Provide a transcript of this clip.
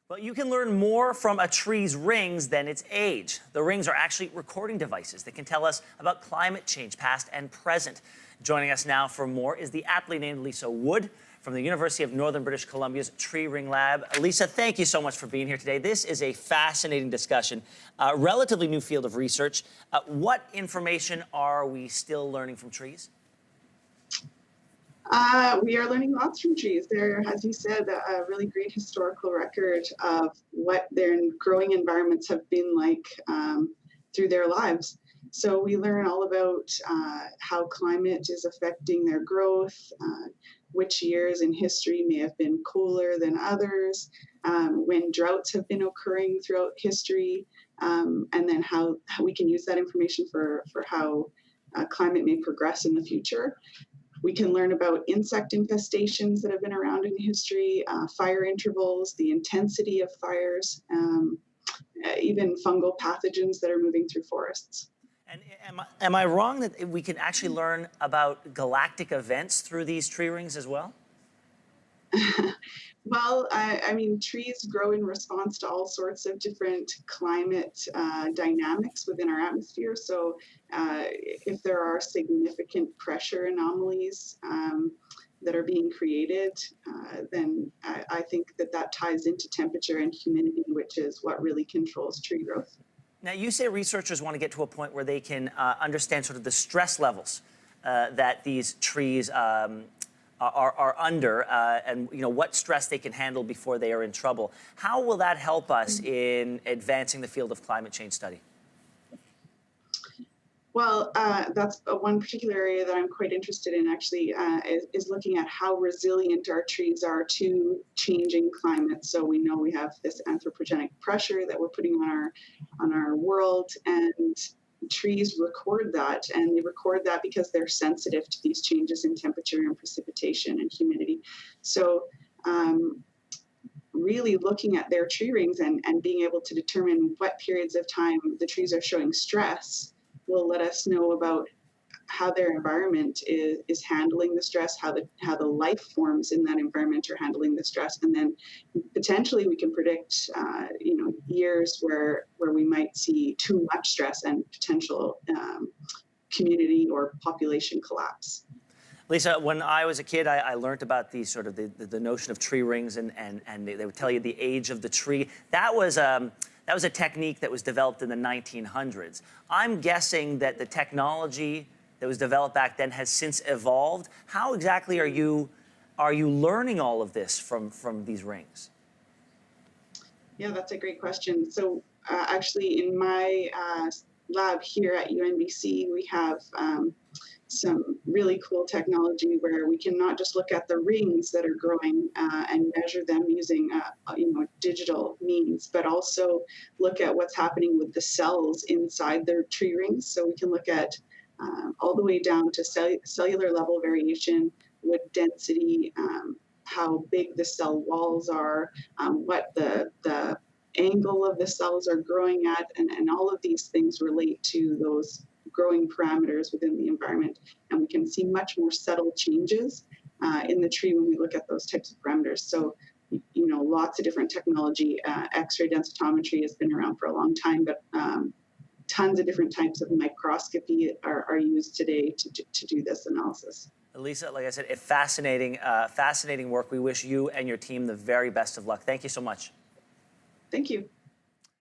But you can learn more from a tree's rings than its age. The rings are actually recording devices that can tell us about climate change, past and present. Joining us now for more is the aptly named Lisa Wood from the University of Northern British Columbia's Tree Ring Lab. Lisa, thank you so much for being here today. This is a fascinating discussion, a relatively new field of research. What information are we still learning from trees? We are learning lots from trees. There, as you said, a really great historical record of what their growing environments have been like through their lives. So we learn all about how climate is affecting their growth, which years in history may have been cooler than others, when droughts have been occurring throughout history, and then how we can use that information for how climate may progress in the future. We can learn about insect infestations that have been around in history, fire intervals, the intensity of fires, even fungal pathogens that are moving through forests. And am I wrong that we can actually learn about galactic events through these tree rings as well? Well, I mean, trees grow in response to all sorts of different climate dynamics within our atmosphere. So if there are significant pressure anomalies that are being created, then I think that ties into temperature and humidity, which is what really controls tree growth. Now, you say researchers want to get to a point where they can understand sort of the stress levels that these trees are under, and what stress they can handle before they are in trouble. How will that help us in advancing the field of climate change study? Well, that's one particular area that I'm quite interested in, actually, is looking at how resilient our trees are to changing climate. So we know we have this anthropogenic pressure that we're putting on our world, and trees record that, and they record that because they're sensitive to these changes in temperature and precipitation and humidity. So really looking at their tree rings and being able to determine what periods of time the trees are showing stress will let us know about how their environment is handling the stress, how the life forms in that environment are handling the stress, and then potentially we can predict years where we might see too much stress and potential community or population collapse. Lisa, when I was a kid, I learned about the sort of the notion of tree rings, and they would tell you the age of the tree. That was a technique that was developed in the 1900s. I'm guessing that the technology that was developed back then has since evolved. How exactly are you learning all of this from these rings? Yeah, that's a great question. So actually in my lab here at UNBC, we have some really cool technology where we can not just look at the rings that are growing and measure them using digital means, but also look at what's happening with the cells inside their tree rings. So we can look at all the way down to cellular level variation, wood density, how big the cell walls are, what the angle of the cells are growing at, and all of these things relate to those growing parameters within the environment. And we can see much more subtle changes in the tree when we look at those types of parameters. So, lots of different technology. X-ray densitometry has been around for a long time, but tons of different types of microscopy are used today to do this analysis. Lisa, like I said, fascinating work. We wish you and your team the very best of luck. Thank you so much. Thank you.